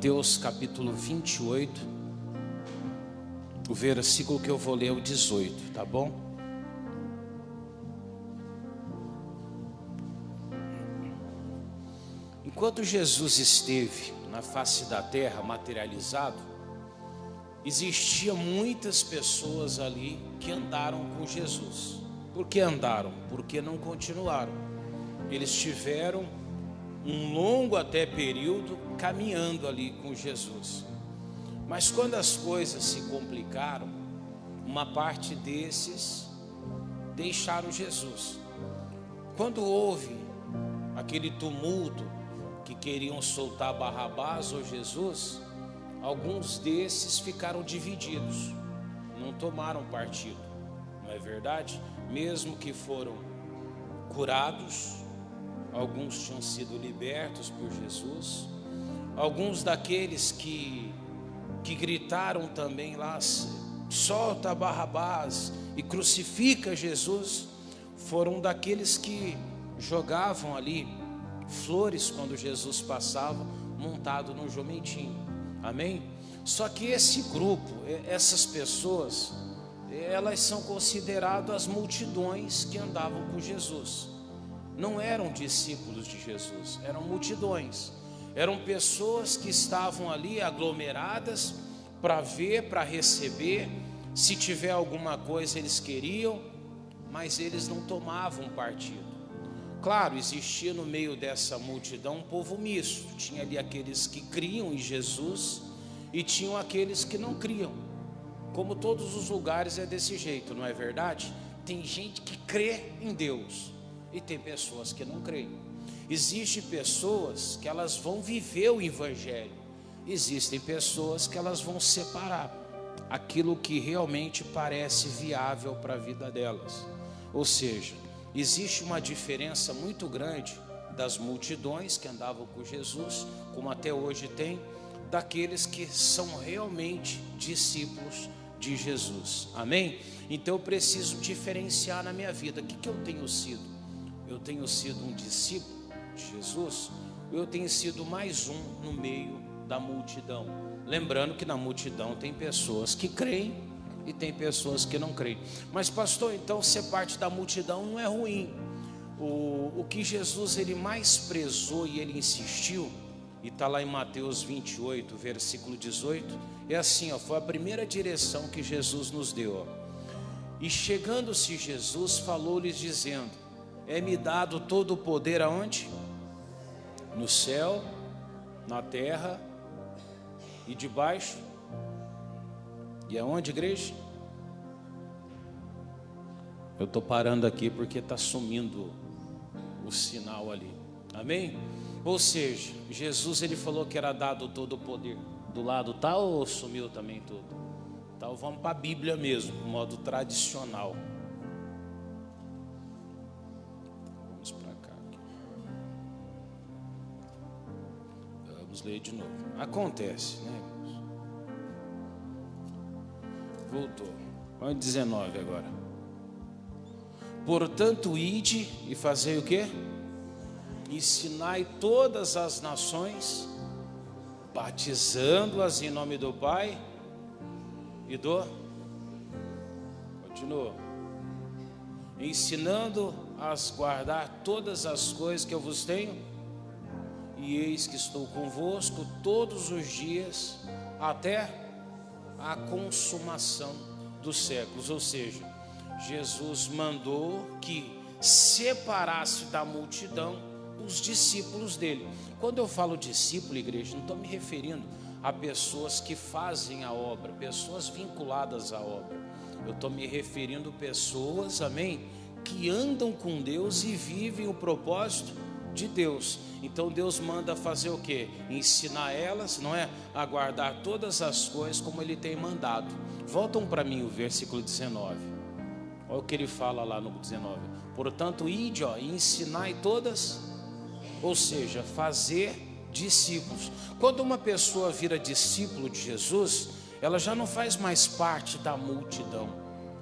Mateus capítulo 28, o versículo que eu vou ler é o 18, tá bom? Enquanto Jesus esteve na face da terra materializado, existiam muitas pessoas ali que andaram com Jesus. Por que andaram? Porque não continuaram. Eles tiveram um longo até período caminhando ali com Jesus. Mas quando as coisas se complicaram, uma parte desses deixaram Jesus. Quando houve aquele tumulto que queriam soltar Barrabás ou Jesus, alguns desses ficaram divididos, não tomaram partido, não é verdade? Mesmo que foram curados, alguns tinham sido libertos por Jesus, alguns daqueles que gritaram também lá, solta Barrabás e crucifica Jesus, foram daqueles que jogavam ali flores quando Jesus passava montado no jumentinho, amém? Só que esse grupo, essas pessoas, elas são consideradas as multidões que andavam com Jesus. Não eram discípulos de Jesus, eram multidões, eram pessoas que estavam ali aglomeradas para ver, para receber. Se tiver alguma coisa eles queriam, mas eles não tomavam partido. Claro, existia no meio dessa multidão um povo misto. Tinha ali aqueles que criam em Jesus e tinham aqueles que não criam. Como todos os lugares é desse jeito, não é verdade? Tem gente que crê em Deus e tem pessoas que não creem. Existem pessoas que elas vão viver o evangelho. Existem pessoas que elas vão separar aquilo que realmente parece viável para a vida delas. Ou seja, existe uma diferença muito grande das multidões que andavam com Jesus, como até hoje tem, daqueles que são realmente discípulos de Jesus, amém? Então eu preciso diferenciar na minha vida. O que eu tenho sido? Eu tenho sido um discípulo de Jesus, ou eu tenho sido mais um no meio da multidão? Lembrando que na multidão tem pessoas que creem e tem pessoas que não creem. Mas pastor, então ser parte da multidão não é ruim. O que Jesus ele mais prezou e ele insistiu, e está lá em Mateus 28, versículo 18, é assim, foi a primeira direção que Jesus nos deu. E chegando-se Jesus, falou-lhes dizendo: é-me dado todo o poder aonde? No céu, na terra e debaixo. E aonde, igreja? Eu estou parando aqui porque está sumindo o sinal ali, amém? Ou seja, Jesus ele falou que era dado todo o poder. Do lado tá ou sumiu também tudo? Então vamos para a Bíblia mesmo, no modo tradicional. Vamos para cá. Vamos ler de novo. Acontece, né? Voltou. Vamos 19 agora. Portanto, ide e fazei o quê? Ensinai todas as nações, batizando-as em nome do Pai e do... Continua. Ensinando-as a guardar todas as coisas que eu vos tenho, e eis que estou convosco todos os dias, até a consumação dos séculos. Ou seja, Jesus mandou que separasse da multidão os discípulos dele. Quando eu falo discípulo, igreja, não estou me referindo a pessoas que fazem a obra, pessoas vinculadas à obra. Eu estou me referindo a pessoas, amém, que andam com Deus e vivem o propósito de Deus. Então Deus manda fazer o quê? Ensinar elas, não é? A guardar todas as coisas como Ele tem mandado. Voltam para mim o versículo 19. Olha o que ele fala lá no 19. Portanto, ide, e ensinai todas, ou seja, fazer discípulos. Quando uma pessoa vira discípulo de Jesus, ela já não faz mais parte da multidão,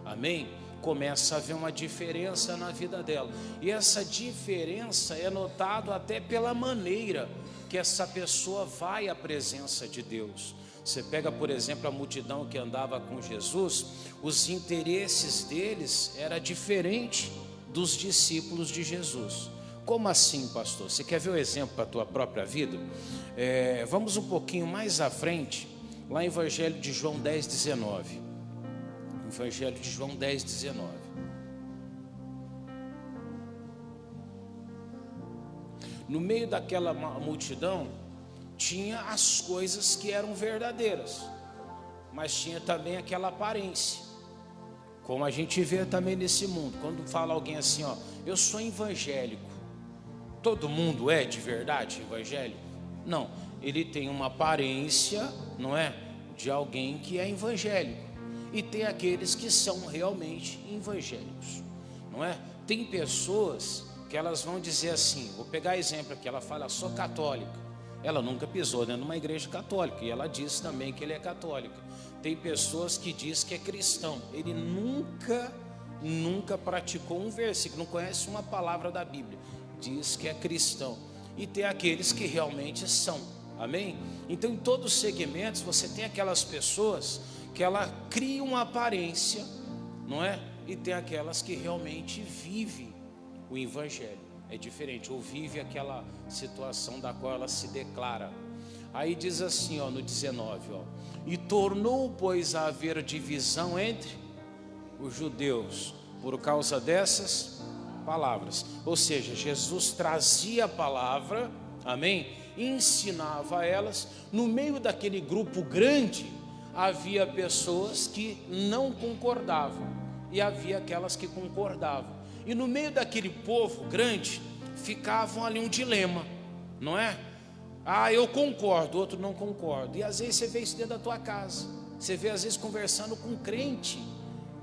amém? Começa a haver uma diferença na vida dela, e essa diferença é notada até pela maneira que essa pessoa vai à presença de Deus. Você pega, por exemplo, a multidão que andava com Jesus, os interesses deles era diferente dos discípulos de Jesus. Como assim, pastor? Você quer ver o exemplo para a tua própria vida? Vamos um pouquinho mais à frente, lá em Evangelho de João 10:19. Evangelho de João 10:19. No meio daquela multidão, tinha as coisas que eram verdadeiras, mas tinha também aquela aparência, como a gente vê também nesse mundo. Quando fala alguém assim, ó, eu sou evangélico, todo mundo é de verdade evangélico? Não, ele tem uma aparência, não é, de alguém que é evangélico, e tem aqueles que são realmente evangélicos, não é? Tem pessoas que elas vão dizer assim, vou pegar exemplo aqui, ela fala, sou católica. Ela nunca pisou dentro de uma igreja católica, e ela diz também que ele é católica. Tem pessoas que diz que é cristão, ele nunca praticou um versículo, não conhece uma palavra da Bíblia, diz que é cristão. E tem aqueles que realmente são, amém? Então, em todos os segmentos, você tem aquelas pessoas que ela cria uma aparência, não é? E tem aquelas que realmente vivem o evangelho. É diferente, ou vive aquela situação da qual ela se declara. Aí diz assim, ó, no 19, ó, e tornou, pois, a haver divisão entre os judeus por causa dessas palavras. Ou seja, Jesus trazia a palavra, amém? E ensinava a elas. No meio daquele grupo grande, havia pessoas que não concordavam, e havia aquelas que concordavam. E no meio daquele povo grande, ficavam ali um dilema, não é? Ah, eu concordo, o outro não concorda. E às vezes você vê isso dentro da tua casa. Você vê às vezes conversando com um crente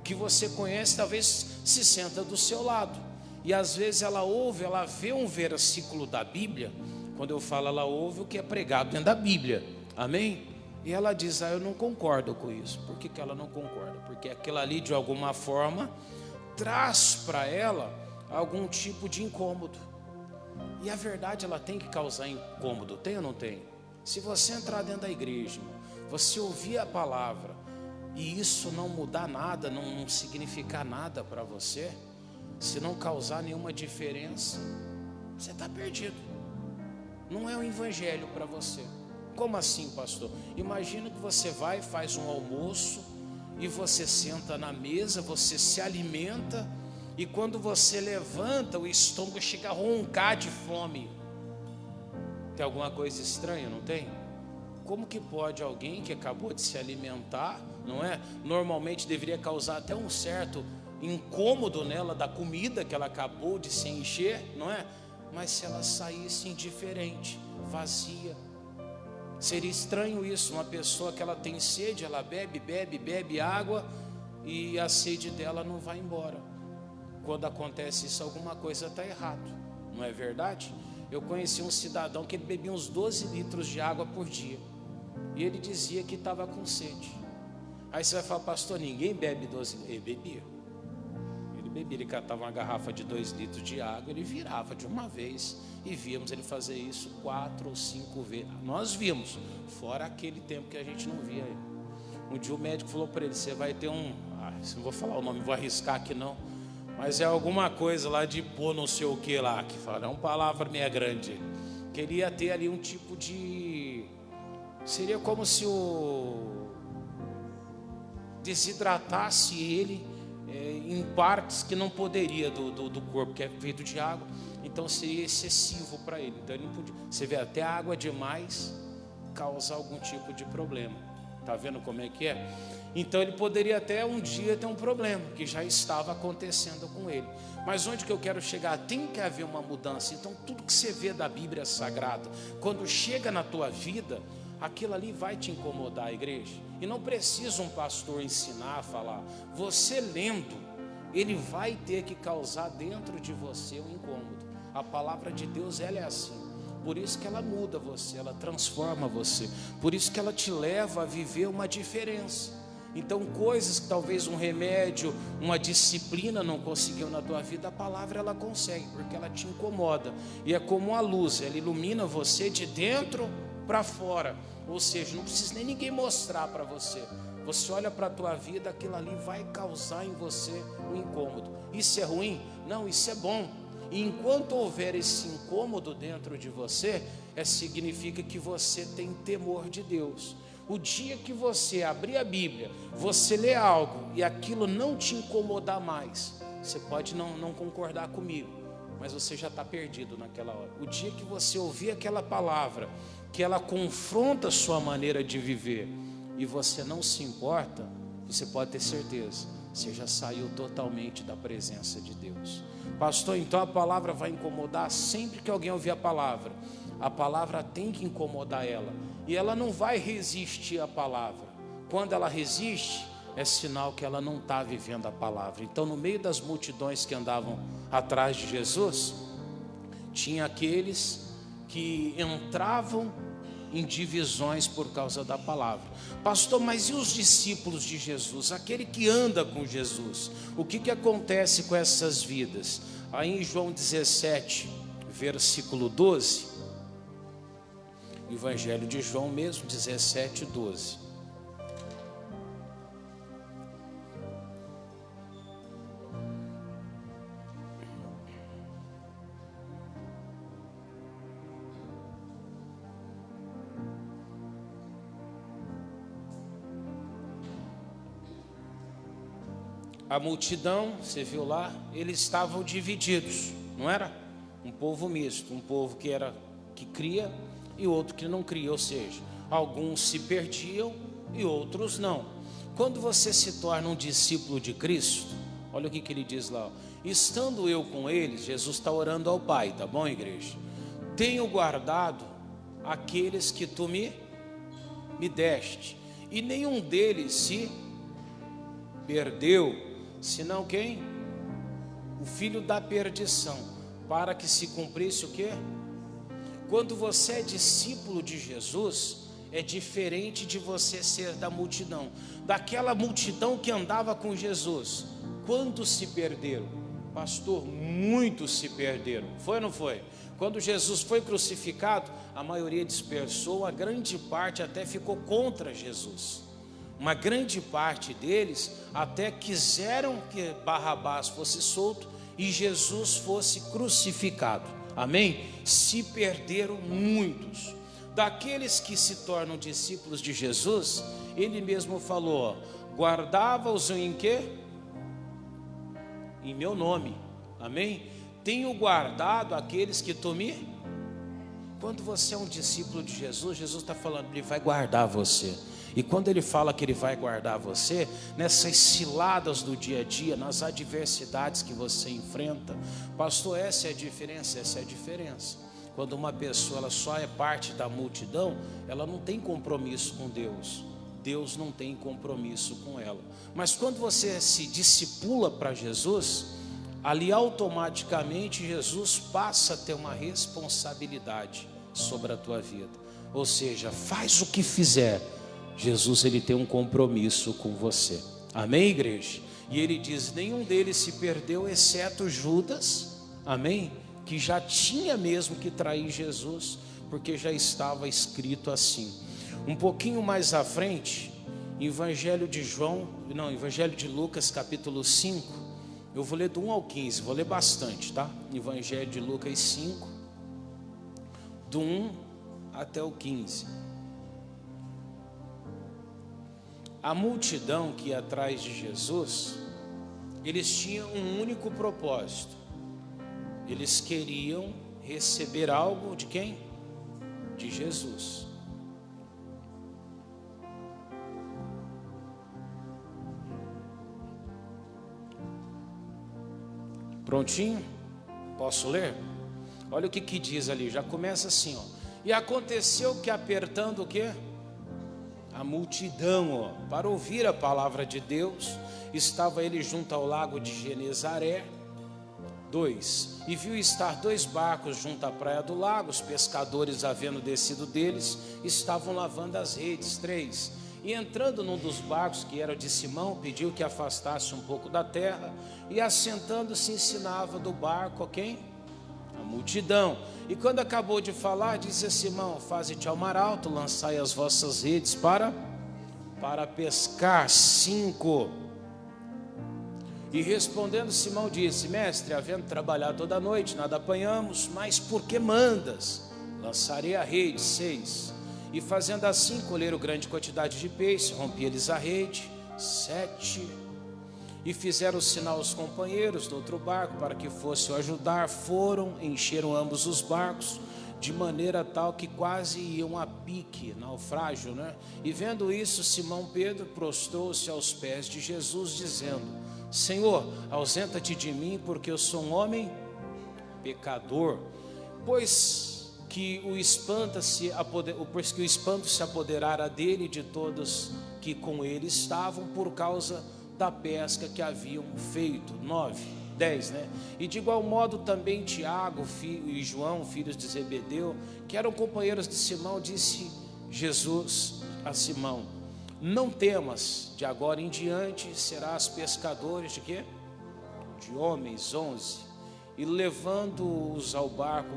que você conhece, talvez se senta do seu lado. E às vezes ela ouve, ela vê um versículo da Bíblia. Quando eu falo, ela ouve o que é pregado dentro da Bíblia, amém? E ela diz, eu não concordo com isso. Por que ela não concorda? Porque aquilo ali, de alguma forma, traz para ela algum tipo de incômodo. E a verdade, ela tem que causar incômodo, tem ou não tem? Se você entrar dentro da igreja, você ouvir a palavra, e isso não mudar nada, não significar nada para você, se não causar nenhuma diferença, você está perdido. Não é um evangelho para você. Como assim, pastor? Imagina que você vai, faz um almoço, e você senta na mesa, você se alimenta, e quando você levanta, o estômago chega a roncar de fome. Tem alguma coisa estranha, não tem? Como que pode alguém que acabou de se alimentar, não é? Normalmente deveria causar até um certo incômodo nela da comida que ela acabou de se encher, não é? Mas se ela saísse indiferente, vazia, seria estranho isso. Uma pessoa que ela tem sede, ela bebe água, e a sede dela não vai embora. Quando acontece isso, alguma coisa está errado, não é verdade? Eu conheci um cidadão que ele bebia uns 12 litros de água por dia, e ele dizia que estava com sede. Aí você vai falar, pastor, ninguém bebe 12 litros. Ele bebia, ele catava uma garrafa de 2 litros de água, ele virava de uma vez, e víamos ele fazer isso 4 ou 5 vezes. Nós vimos, fora aquele tempo que a gente não via ele. Um dia o médico falou para ele, você vai ter não vou falar o nome, vou arriscar aqui não, mas é alguma coisa lá de pôr não sei o que lá, que fala, é uma palavra meia grande. Queria ter ali um tipo de, seria como se desidratasse ele em partes que não poderia do corpo, que é feito de água. Então seria excessivo para ele. Então ele não podia. Você vê, até água demais causa algum tipo de problema. Está vendo como é que é? Então ele poderia até um dia ter um problema, que já estava acontecendo com ele. Mas onde que eu quero chegar? Tem que haver uma mudança. Então tudo que você vê da Bíblia é sagrado. Quando chega na tua vida, aquilo ali vai te incomodar, a igreja. E não precisa um pastor ensinar a falar. Você lendo, ele vai ter que causar dentro de você um incômodo. A palavra de Deus, ela é assim. Por isso que ela muda você, ela transforma você. Por isso que ela te leva a viver uma diferença. Então, coisas que talvez um remédio, uma disciplina não conseguiu na tua vida, a palavra ela consegue, porque ela te incomoda. E é como a luz, ela ilumina você de dentro para fora. Ou seja, não precisa nem ninguém mostrar para você. Você olha para a tua vida, aquilo ali vai causar em você um incômodo. Isso é ruim? Não, isso é bom. E enquanto houver esse incômodo dentro de você, significa que você tem temor de Deus. O dia que você abrir a Bíblia, você ler algo e aquilo não te incomodar mais, você pode não concordar comigo, mas você já está perdido naquela hora. O dia que você ouvir aquela palavra, que ela confronta a sua maneira de viver, e você não se importa, você pode ter certeza, você já saiu totalmente da presença de Deus. Pastor, então a palavra vai incomodar? Sempre que alguém ouvir a palavra tem que incomodar ela, e ela não vai resistir à palavra. Quando ela resiste, é sinal que ela não está vivendo a palavra. Então, no meio das multidões que andavam atrás de Jesus, tinha aqueles que entravam em divisões por causa da palavra. Pastor, mas e os discípulos de Jesus, aquele que anda com Jesus, o que acontece com essas vidas? Aí em João 17, versículo 12, Evangelho de João mesmo, 17, 12. A multidão, você viu lá, eles estavam divididos, não era? Um povo misto, um povo que cria e outro que não cria, ou seja, alguns se perdiam e outros não. Quando você se torna um discípulo de Cristo, olha o que ele diz lá, ó, estando eu com eles, Jesus está orando ao Pai, tá bom, igreja? Tenho guardado aqueles que tu me deste, e nenhum deles se perdeu, senão quem? O filho da perdição, para que se cumprisse o quê? Quando você é discípulo de Jesus, é diferente de você ser da multidão. Daquela multidão que andava com Jesus, quantos se perderam? Pastor, muitos se perderam. Foi ou não foi? Quando Jesus foi crucificado, a maioria dispersou, a grande parte até ficou contra Jesus. Uma grande parte deles até quiseram que Barrabás fosse solto e Jesus fosse crucificado. Amém? Se perderam muitos. Daqueles que se tornam discípulos de Jesus, ele mesmo falou, guardava-os em quê? Em meu nome. Amém? Tenho guardado aqueles que tu me... Quando você é um discípulo de Jesus, Jesus está falando, ele vai guardar você. E quando ele fala que ele vai guardar você, nessas ciladas do dia a dia, nas adversidades que você enfrenta, pastor, essa é a diferença, essa é a diferença. Quando uma pessoa ela só é parte da multidão, ela não tem compromisso com Deus. Deus não tem compromisso com ela. Mas quando você se discipula para Jesus, ali automaticamente Jesus passa a ter uma responsabilidade sobre a tua vida. Ou seja, faz o que fizer, Jesus ele tem um compromisso com você. Amém, igreja? E ele diz, nenhum deles se perdeu, exceto Judas, amém? Que já tinha mesmo que trair Jesus, porque já estava escrito assim. Um pouquinho mais à frente, Evangelho de Lucas, capítulo 5, eu vou ler do 1 ao 15, vou ler bastante, tá? Evangelho de Lucas 5, do 1 até o 15. A multidão que ia atrás de Jesus, eles tinham um único propósito. Eles queriam receber algo de quem? De Jesus. Prontinho? Posso ler? Olha o que diz ali, já começa assim, ó. E aconteceu que apertando o quê? A multidão, para ouvir a palavra de Deus, estava ele junto ao lago de Genezaré. 2. E viu estar 2 barcos junto à praia do lago, os pescadores, havendo descido deles, estavam lavando as redes. 3. E entrando num dos barcos, que era o de Simão, pediu que afastasse um pouco da terra, e assentando-se ensinava do barco a quem? A multidão. E quando acabou de falar, disse a Simão: faze-te ao mar alto, lançai as vossas redes para pescar. 5. E respondendo Simão disse: mestre, havendo trabalhado toda a noite, nada apanhamos, mas por que mandas? Lançarei a rede. 6. E fazendo assim, colheram grande quantidade de peixe, rompia-lhes a rede. 7. E fizeram sinal aos companheiros do outro barco para que fossem o ajudar. Foram, encheram ambos os barcos, de maneira tal que quase iam a pique, naufrágio, né? E vendo isso, Simão Pedro prostrou-se aos pés de Jesus, dizendo: Senhor, ausenta-te de mim, porque eu sou um homem pecador. Pois que o espanto se apoderara dele e de todos que com ele estavam, por causa da pesca que haviam feito. 10, né? E de igual modo também Tiago e João, filhos de Zebedeu, que eram companheiros de Simão, disse Jesus a Simão: não temas, de agora em diante serás pescadores de quê? De homens. 11. E levando-os ao barco,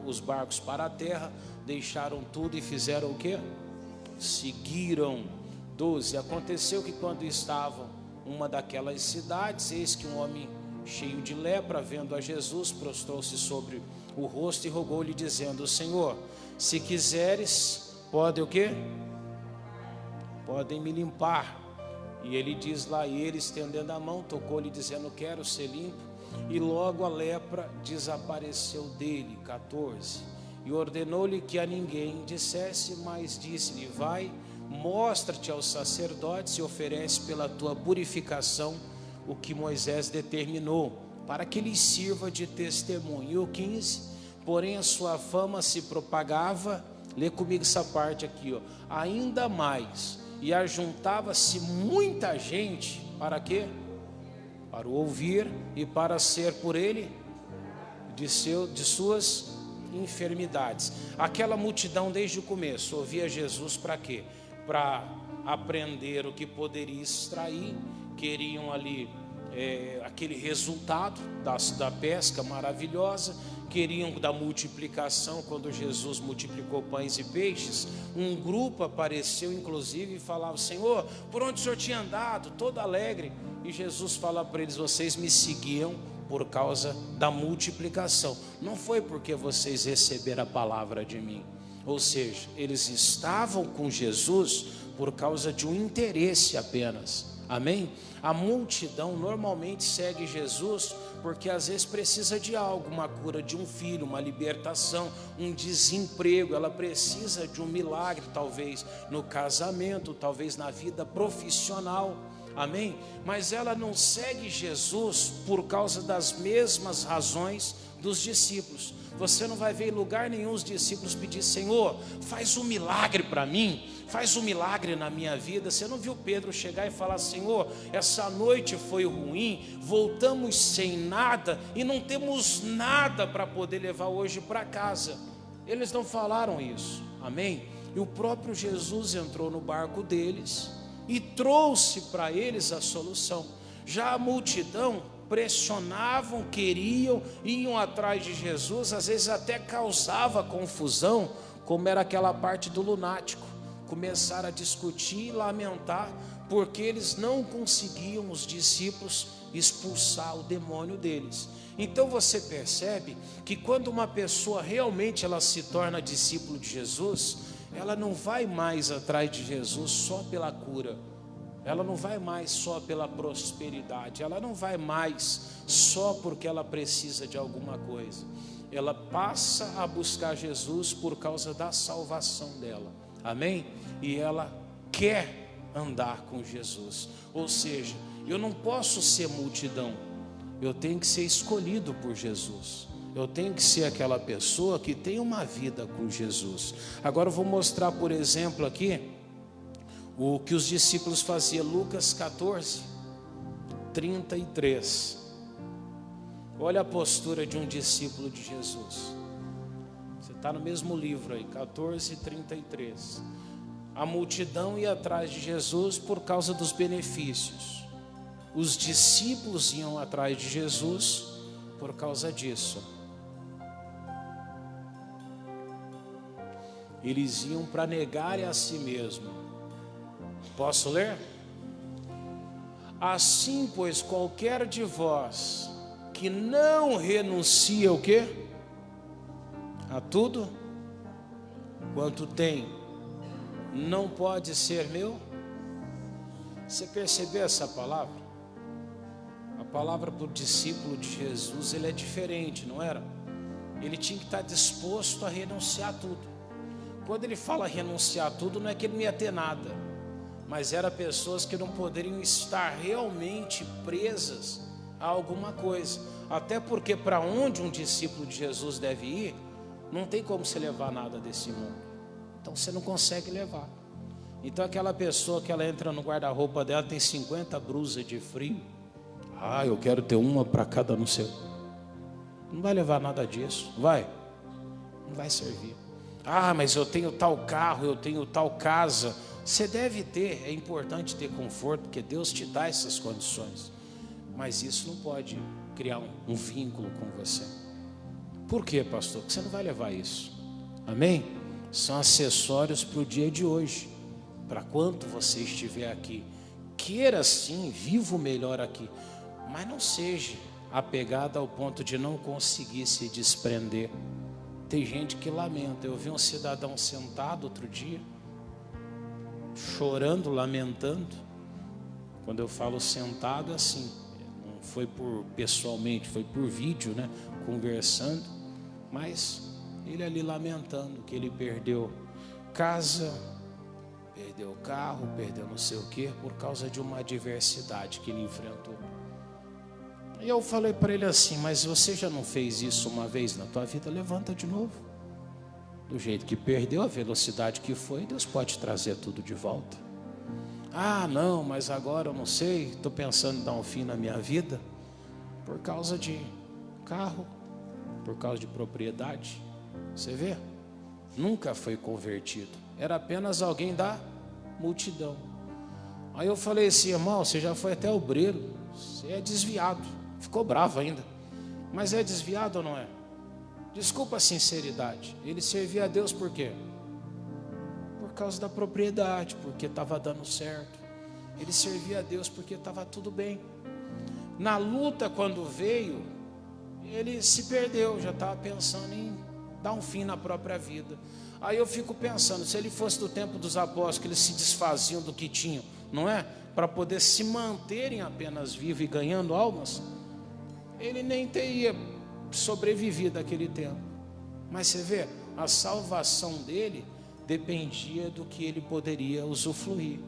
os barcos para a terra, deixaram tudo e fizeram o quê? Seguiram. 12. Aconteceu que quando estavam uma daquelas cidades, eis que um homem cheio de lepra, vendo a Jesus, prostrou-se sobre o rosto e rogou-lhe, dizendo: Senhor, se quiseres, pode o quê? Podem me limpar. E ele diz lá, e ele estendendo a mão, tocou-lhe, dizendo: quero ser limpo. E logo a lepra desapareceu dele. 14. E ordenou-lhe que a ninguém dissesse, mas disse-lhe: vai, mostra-te aos sacerdotes e oferece pela tua purificação o que Moisés determinou, para que lhes sirva de testemunho. E o 15. Porém a sua fama se propagava, lê comigo essa parte aqui, ó, ainda mais, e ajuntava-se muita gente, para quê? Para o ouvir e para ser por ele de suas enfermidades. Aquela multidão desde o começo ouvia Jesus para quê? Para aprender o que poderia extrair. Queriam ali aquele resultado da pesca maravilhosa, queriam da multiplicação. Quando Jesus multiplicou pães e peixes, um grupo apareceu inclusive e falava: Senhor, por onde o Senhor tinha andado? Todo alegre. E Jesus fala para eles: vocês me seguiam por causa da multiplicação, não foi porque vocês receberam a palavra de mim. Ou seja, eles estavam com Jesus por causa de um interesse apenas. Amém? A multidão normalmente segue Jesus porque às vezes precisa de algo, uma cura de um filho, uma libertação, um desemprego. Ela precisa de um milagre, talvez no casamento, talvez na vida profissional. Amém? Mas ela não segue Jesus por causa das mesmas razões dos discípulos. Você não vai ver em lugar nenhum os discípulos pedir: Senhor, faz um milagre para mim, faz um milagre na minha vida. Você não viu Pedro chegar e falar: Senhor, essa noite foi ruim, voltamos sem nada e não temos nada para poder levar hoje para casa. Eles não falaram isso. Amém? E o próprio Jesus entrou no barco deles e trouxe para eles a solução. Já a multidão pressionavam, queriam, iam atrás de Jesus, às vezes até causava confusão, como era aquela parte do lunático. Começaram a discutir e lamentar, porque eles não conseguiam, os discípulos, expulsar o demônio deles. Então você percebe que quando uma pessoa realmente ela se torna discípulo de Jesus, ela não vai mais atrás de Jesus só pela cura, ela não vai mais só pela prosperidade, ela não vai mais só porque ela precisa de alguma coisa. Ela passa a buscar Jesus por causa da salvação dela. Amém? E ela quer andar com Jesus. Ou seja, eu não posso ser multidão, eu tenho que ser escolhido por Jesus. Eu tenho que ser aquela pessoa que tem uma vida com Jesus. Agora eu vou mostrar, por exemplo, aqui o que os discípulos faziam. Lucas 14, 33. Olha a postura de um discípulo de Jesus. Você está no mesmo livro aí, 14, 33. A multidão ia atrás de Jesus por causa dos benefícios. Os discípulos iam atrás de Jesus por causa disso. Eles iam para negarem a si mesmo. Posso ler? Assim, pois, qualquer de vós que não renuncia o quê? A tudo quanto tem, não pode ser meu. Você percebeu essa palavra? A palavra para o discípulo de Jesus, ele é diferente, não era? Ele tinha que estar disposto a renunciar a tudo. Quando ele fala renunciar a tudo, não é que ele não ia ter nada, mas eram pessoas que não poderiam estar realmente presas a alguma coisa. Até porque para onde um discípulo de Jesus deve ir, não tem como você levar nada desse mundo. Então você não consegue levar. Então aquela pessoa que ela entra no guarda-roupa dela, tem 50 blusas de frio. Ah, eu quero ter uma para cada não sei. Não vai levar nada disso, vai? Não vai servir. Ah, mas eu tenho tal carro, eu tenho tal casa. Você deve ter, é importante ter conforto, porque Deus te dá essas condições. Mas isso não pode criar um vínculo com você. Por quê, pastor? Porque você não vai levar isso. Amém? São acessórios para o dia de hoje. Para quando você estiver aqui. Queira sim, viva o melhor aqui. Mas não seja apegado ao ponto de não conseguir se desprender. Tem gente que lamenta. Eu vi um cidadão sentado outro dia, chorando, lamentando. Quando eu falo sentado, é assim, não foi por pessoalmente, foi por vídeo, né? Conversando, mas ele ali lamentando que ele perdeu casa, perdeu carro, perdeu não sei o que, por causa de uma adversidade que ele enfrentou. E eu falei para ele assim: mas você já não fez isso uma vez na tua vida? Levanta de novo. Do jeito que perdeu, a velocidade que foi, Deus pode trazer tudo de volta. Ah, não, mas agora eu não sei, estou pensando em dar um fim na minha vida por causa de carro, por causa de propriedade. Você vê? Nunca foi convertido, era apenas alguém da multidão. Aí eu falei assim: irmão, você já foi até obreiro, você é desviado. Ficou bravo ainda, mas é desviado ou não é? Desculpa a sinceridade. Ele servia a Deus por quê? Por causa da propriedade, porque estava dando certo. Ele servia a Deus porque estava tudo bem. Na luta, quando veio, ele se perdeu, já estava pensando em dar um fim na própria vida. Aí eu fico pensando, se ele fosse do tempo dos apóstolos, que eles se desfaziam do que tinham, não é? Para poder se manterem apenas vivos e ganhando almas, ele nem teria sobrevivido aquele tempo. Mas você vê, a salvação dele dependia do que ele poderia usufruir.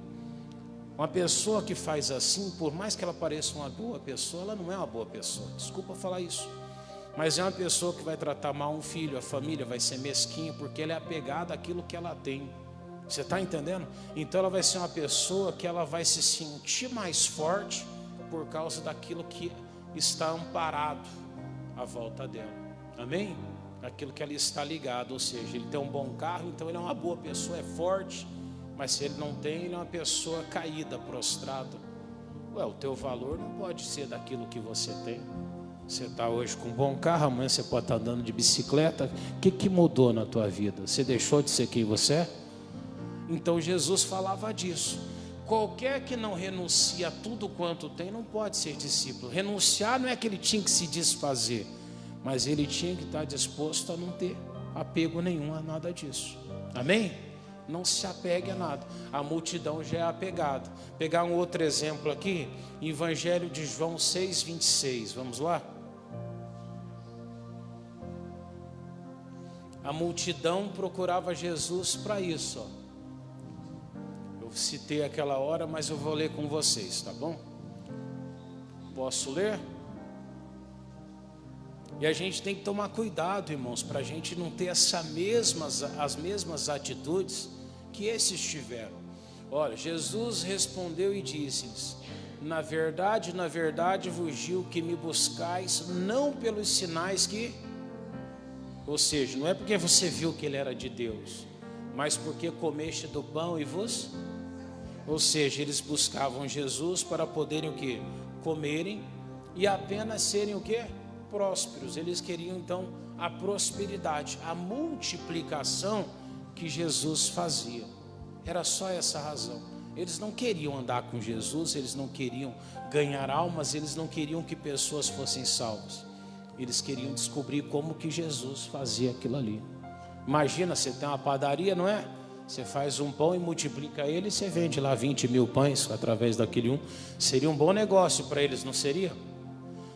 Uma pessoa que faz assim, por mais que ela pareça uma boa pessoa, ela não é uma boa pessoa. Desculpa falar isso, mas é uma pessoa que vai tratar mal um filho, a família vai ser mesquinha, porque ela é apegada àquilo que ela tem. Você está entendendo? Então ela vai ser uma pessoa que ela vai se sentir mais forte por causa daquilo que está amparado à volta dela. Amém? Aquilo que ela está ligado, ou seja, ele tem um bom carro, então ele é uma boa pessoa, é forte. Mas se ele não tem, ele é uma pessoa caída, prostrada. Ué, o teu valor não pode ser daquilo que você tem. Você está hoje com um bom carro, amanhã você pode estar andando de bicicleta. O que mudou na tua vida? Você deixou de ser quem você é? Então Jesus falava disso. Qualquer que não renuncia a tudo quanto tem, não pode ser discípulo. Renunciar não é que ele tinha que se desfazer, mas ele tinha que estar disposto a não ter apego nenhum a nada disso. Amém? Não se apegue a nada. A multidão já é apegada. Pegar um outro exemplo aqui, Evangelho de João 6:26. Vamos lá? A multidão procurava Jesus para isso, ó. Eu citei aquela hora, mas eu vou ler com vocês, tá bom? Posso ler? E a gente tem que tomar cuidado, irmãos, para a gente não ter as mesmas atitudes que esses tiveram. Olha, Jesus respondeu e disse-lhes: na verdade vos digo que me buscais não pelos sinais que... Ou seja, não é porque você viu que ele era de Deus, mas porque comeste do pão e vos... Ou seja, eles buscavam Jesus para poderem o quê? Comerem e apenas serem o quê? Prósperos. Eles queriam então a prosperidade, a multiplicação que Jesus fazia. Era só essa razão. Eles não queriam andar com Jesus, eles não queriam ganhar almas, eles não queriam que pessoas fossem salvas. Eles queriam descobrir como que Jesus fazia aquilo ali. Imagina, você tem uma padaria, não é? Você faz um pão e multiplica ele, e você vende lá 20 mil pães através daquele um. Seria um bom negócio para eles, não seria?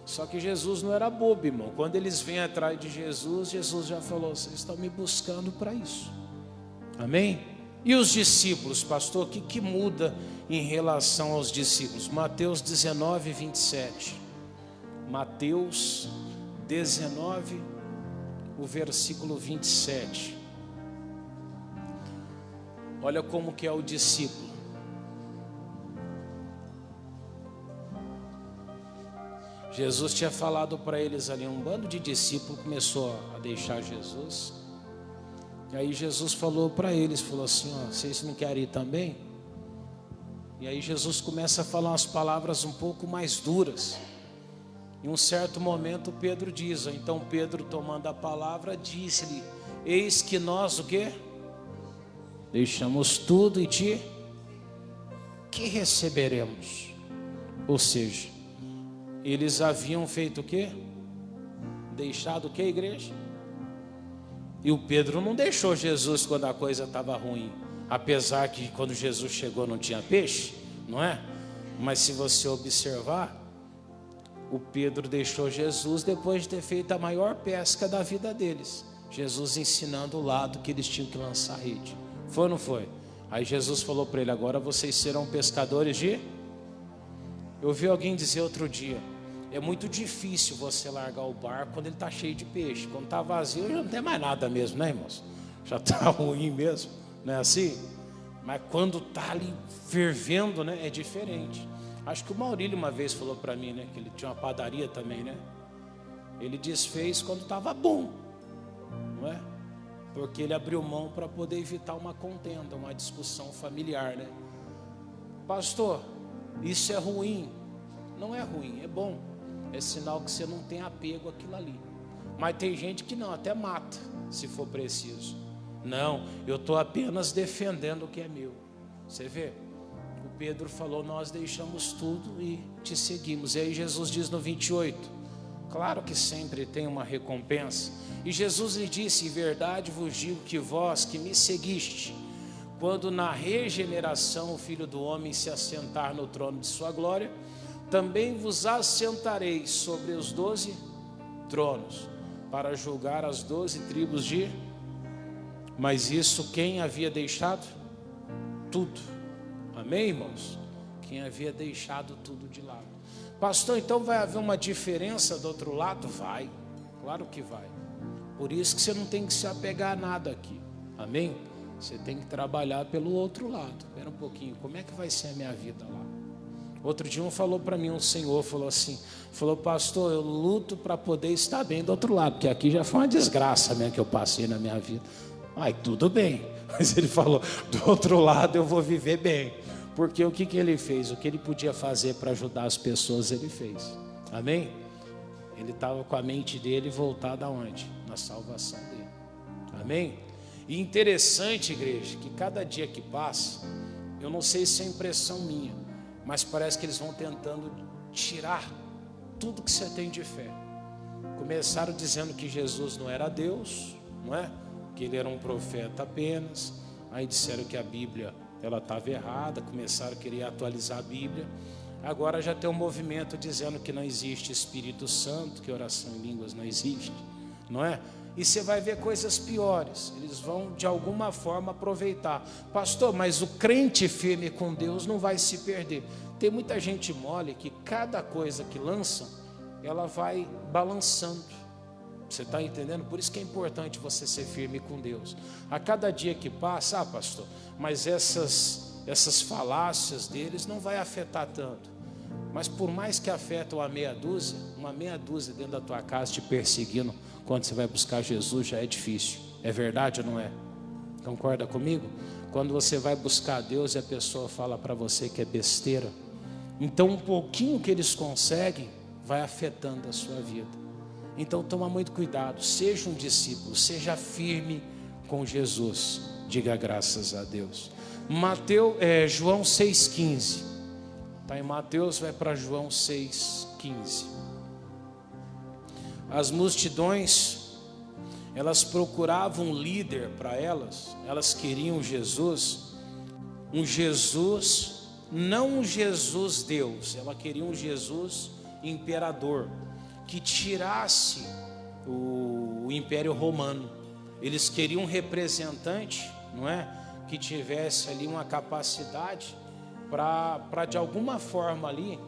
Só que Jesus não era bobo, irmão. Quando eles vêm atrás de Jesus, Jesus já falou: vocês estão me buscando para isso. Amém? E os discípulos, pastor, o que muda em relação aos discípulos? Mateus 19, 27. Mateus 19, o versículo 27. Olha como que é o discípulo. Jesus tinha falado para eles ali, um bando de discípulos começou a deixar Jesus. E aí Jesus falou para eles, falou assim: ó, vocês não querem ir também? E aí Jesus começa a falar umas palavras um pouco mais duras. Em um certo momento Pedro diz, então Pedro, tomando a palavra, disse-lhe: eis que nós o quê? Deixamos tudo e que receberemos? Ou seja, eles haviam feito o quê? Deixado o quê, igreja? E o Pedro não deixou Jesus quando a coisa estava ruim. Apesar que quando Jesus chegou não tinha peixe, não é? Mas se você observar, o Pedro deixou Jesus depois de ter feito a maior pesca da vida deles. Jesus ensinando o lado que eles tinham que lançar a rede. Foi ou não foi? Aí Jesus falou para ele: agora vocês serão pescadores de... Eu ouvi alguém dizer outro dia: é muito difícil você largar o barco quando ele está cheio de peixe. Quando está vazio, já não tem mais nada mesmo, né, irmãos? Já está ruim mesmo, não é assim? Mas quando está ali fervendo, né, é diferente. Acho que o Maurílio uma vez falou para mim, né, que ele tinha uma padaria também, né? Ele desfez quando estava bom, não é? Porque ele abriu mão para poder evitar uma contenda, uma discussão familiar, né? Pastor, isso é ruim? Não é ruim, é bom. É sinal que você não tem apego àquilo ali. Mas tem gente que não, até mata, se for preciso. Não, eu estou apenas defendendo o que é meu. Você vê? O Pedro falou: nós deixamos tudo e te seguimos. E aí Jesus diz no 28, claro que sempre tem uma recompensa. E Jesus lhe disse: em verdade vos digo que vós que me seguiste, quando na regeneração o Filho do Homem se assentar no trono de sua glória, também vos assentareis sobre os 12 tronos, para julgar as 12 tribos de... Mas isso quem havia deixado? Tudo. Amém, irmãos? Quem havia deixado tudo de lado. Pastor, então vai haver uma diferença do outro lado? Vai, claro que vai. Por isso que você não tem que se apegar a nada aqui. Amém? Você tem que trabalhar pelo outro lado. Espera um pouquinho, como é que vai ser a minha vida lá? Outro dia falou para mim, um senhor falou assim, falou: pastor, eu luto para poder estar bem do outro lado, porque aqui já foi uma desgraça mesmo que eu passei na minha vida. Ai, tudo bem, mas ele falou: do outro lado eu vou viver bem, porque o que ele fez? O que ele podia fazer para ajudar as pessoas, ele fez. Amém? Ele estava com a mente dele voltada aonde? Na salvação dele. Amém? E interessante, igreja, que cada dia que passa, eu não sei se é impressão minha, mas parece que eles vão tentando tirar tudo que você tem de fé. Começaram dizendo que Jesus não era Deus, não é? Que ele era um profeta apenas. Aí disseram que a Bíblia ela estava errada, começaram a querer atualizar a Bíblia. Agora já tem um movimento dizendo que não existe Espírito Santo, que oração em línguas não existe, não é? E você vai ver coisas piores. Eles vão de alguma forma aproveitar. Pastor, mas o crente firme com Deus não vai se perder. Tem muita gente mole que cada coisa que lançam, ela vai balançando. Você está entendendo? Por isso que é importante você ser firme com Deus. A cada dia que passa, pastor, mas essas falácias deles não vai afetar tanto. Mas por mais que afeta uma meia dúzia dentro da tua casa te perseguindo, quando você vai buscar Jesus já é difícil. É verdade ou não é? Concorda comigo? Quando você vai buscar a Deus e a pessoa fala para você que é besteira, então um pouquinho que eles conseguem vai afetando a sua vida. Então toma muito cuidado, seja um discípulo, seja firme com Jesus. Diga graças a Deus. João 6,15. Está em Mateus, vai para João 6,15. As multidões, elas procuravam um líder para elas queriam Jesus, um Jesus, não um Jesus Deus, ela queria um Jesus imperador, que tirasse o Império Romano. Eles queriam um representante, não é? Que tivesse ali uma capacidade para de alguma forma ali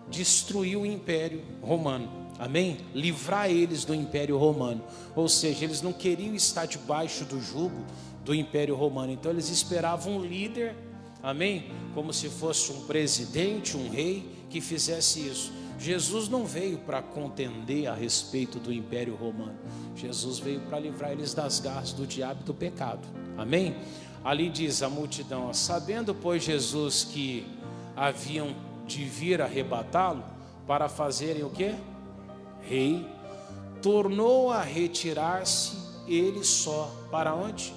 destruir o Império Romano, amém? Livrar eles do Império Romano, ou seja, eles não queriam estar debaixo do jugo do Império Romano, então eles esperavam um líder, amém? Como se fosse um presidente, um rei que fizesse isso. Jesus não veio para contender a respeito do Império Romano, Jesus veio para livrar eles das garras do diabo e do pecado, amém? Ali diz a multidão, sabendo pois Jesus que haviam de vir arrebatá-lo para fazerem o quê? Rei, tornou a retirar-se ele só. Para onde?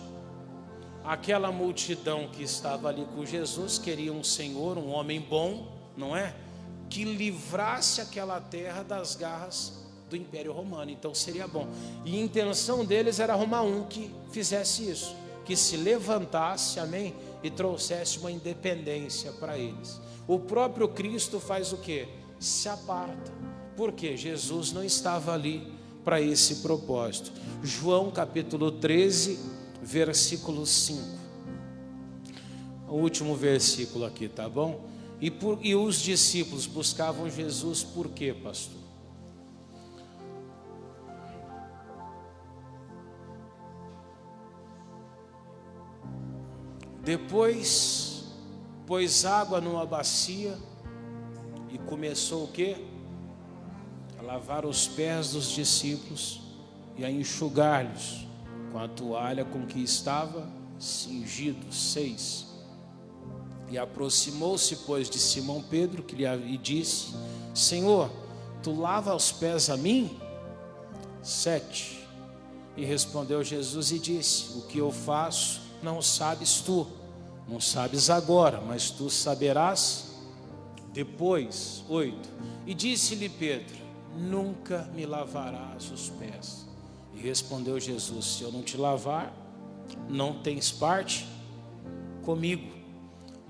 Aquela multidão que estava ali com Jesus queria um Senhor, um homem bom, não é? Que livrasse aquela terra das garras do Império Romano, então seria bom. E a intenção deles era arrumar um que fizesse isso, que se levantasse, amém? E trouxesse uma independência para eles. O próprio Cristo faz o quê? Se aparta. Por quê? Jesus não estava ali para esse propósito. João capítulo 13, versículo 5. O último versículo aqui, tá bom? E os discípulos buscavam Jesus por quê, pastor? Depois pôs água numa bacia e começou o quê? A lavar os pés dos discípulos e a enxugar-lhes com a toalha com que estava cingido. 6. E aproximou-se, pois, de Simão Pedro e disse: Senhor, tu lava os pés a mim? 7. E respondeu Jesus e disse: o que eu faço não sabes tu, não sabes agora, mas tu saberás depois. 8. E disse-lhe Pedro: nunca me lavarás os pés. E respondeu Jesus: se eu não te lavar, não tens parte comigo.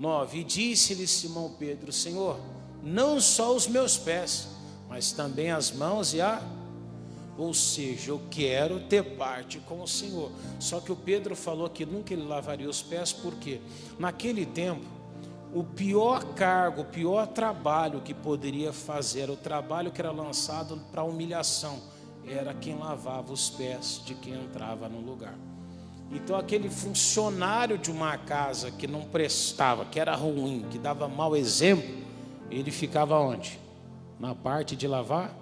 9. E disse-lhe Simão Pedro: Senhor, não só os meus pés, mas também as mãos e a... Ou seja, eu quero ter parte com o Senhor. Só que o Pedro falou que nunca ele lavaria os pés, porque naquele tempo, o pior cargo, o pior trabalho que poderia fazer, o trabalho que era lançado para humilhação, era quem lavava os pés de quem entrava no lugar. Então aquele funcionário de uma casa que não prestava, que era ruim, que dava mau exemplo, ele ficava onde? Na parte de lavar.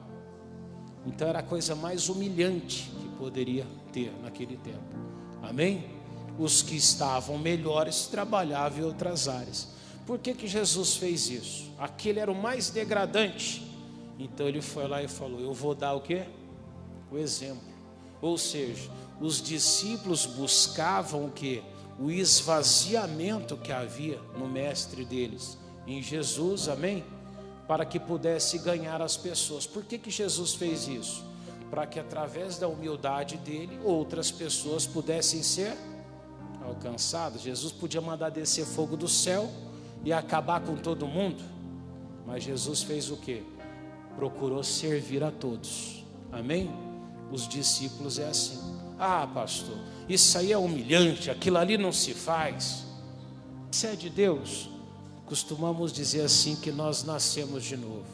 Então era a coisa mais humilhante que poderia ter naquele tempo, amém? Os que estavam melhores trabalhavam em outras áreas. Por que que Jesus fez isso? Aquele era o mais degradante. Então ele foi lá e falou: eu vou dar o quê? O exemplo. Ou seja, os discípulos buscavam o quê? O esvaziamento que havia no mestre deles, em Jesus, amém? Para que pudesse ganhar as pessoas. Por que que Jesus fez isso? Para que através da humildade dele, outras pessoas pudessem ser alcançadas. Jesus podia mandar descer fogo do céu e acabar com todo mundo, mas Jesus fez o quê? Procurou servir a todos, amém? Os discípulos é assim: ah, pastor, isso aí é humilhante, aquilo ali não se faz. Isso é de Deus. Costumamos dizer assim, que nós nascemos de novo,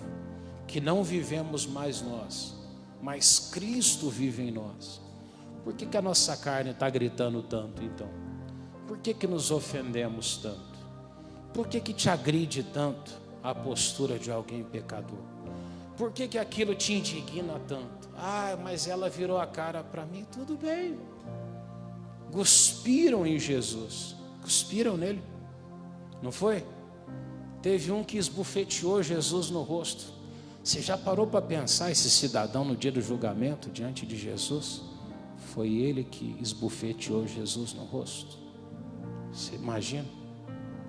que não vivemos mais nós, mas Cristo vive em nós. Por que que a nossa carne está gritando tanto então? Por que que nos ofendemos tanto? Por que que te agride tanto a postura de alguém pecador? Por que que aquilo te indigna tanto? Ah, mas ela virou a cara para mim. Tudo bem, cuspiram em Jesus, cuspiram nele, não foi? Teve um que esbofeteou Jesus no rosto. Você já parou para pensar esse cidadão no dia do julgamento diante de Jesus? Foi ele que esbofeteou Jesus no rosto. Você imagina?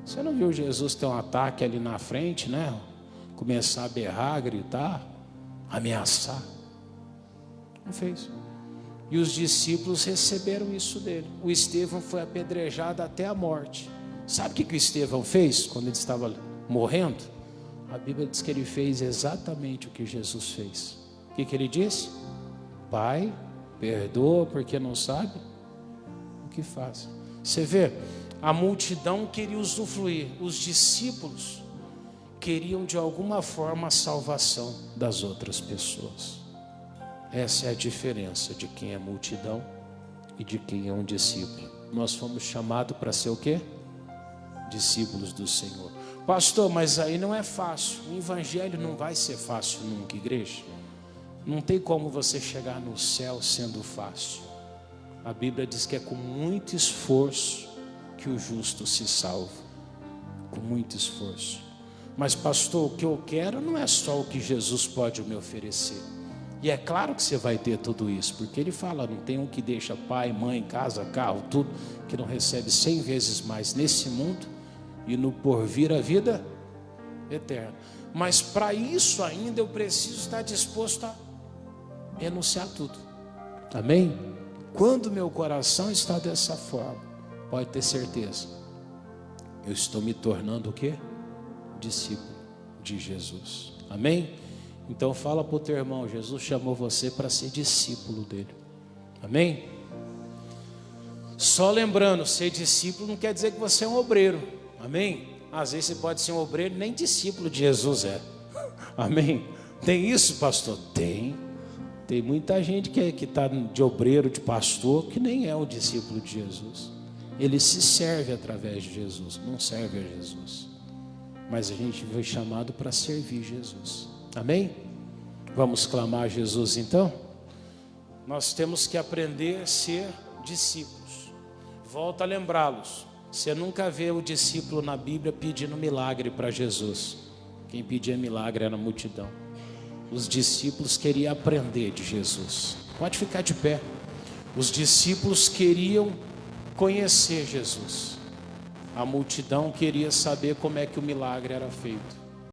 Você não viu Jesus ter um ataque ali na frente, né? Começar a berrar, gritar, ameaçar. Não fez. E os discípulos receberam isso dele. O Estevão foi apedrejado até a morte. Sabe o que o Estevão fez quando ele estava morrendo? A Bíblia diz que ele fez exatamente o que Jesus fez. O que ele disse? Pai, perdoa porque não sabe o que faz. Você vê, a multidão queria usufruir, os discípulos queriam de alguma forma a salvação das outras pessoas. Essa é a diferença de quem é multidão e de quem é um discípulo. Nós fomos chamados para ser o quê? Discípulos do Senhor. Pastor, mas aí não é fácil. O evangelho não vai ser fácil nunca, igreja. Não tem como você chegar no céu sendo fácil. A Bíblia diz que é com muito esforço que o justo se salva. Com muito esforço. Mas pastor, o que eu quero não é só o que Jesus pode me oferecer. E é claro que você vai ter tudo isso, porque ele fala, não tem um que deixa pai, mãe, casa, carro, tudo, que não recebe 100 vezes mais nesse mundo e no porvir a vida eterna. Mas para isso ainda eu preciso estar disposto a renunciar tudo. Amém? Quando meu coração está dessa forma, pode ter certeza, eu estou me tornando o quê? Discípulo de Jesus. Amém? Então fala para o teu irmão, Jesus chamou você para ser discípulo dele. Amém? Só lembrando, ser discípulo não quer dizer que você é um obreiro. Amém? Às vezes você pode ser um obreiro, nem discípulo de Jesus é. Amém? Tem isso, pastor? Tem. Tem muita gente que está de obreiro, de pastor, que nem é um discípulo de Jesus. Ele se serve através de Jesus, não serve a Jesus. Mas a gente foi chamado para servir Jesus. Amém? Vamos clamar a Jesus então? Nós temos que aprender a ser discípulos. Volto a lembrá-los. Você nunca vê o discípulo na Bíblia pedindo milagre para Jesus. Quem pedia milagre era a multidão. Os discípulos queriam aprender de Jesus. Pode ficar de pé. Os discípulos queriam conhecer Jesus. A multidão queria saber como é que o milagre era feito.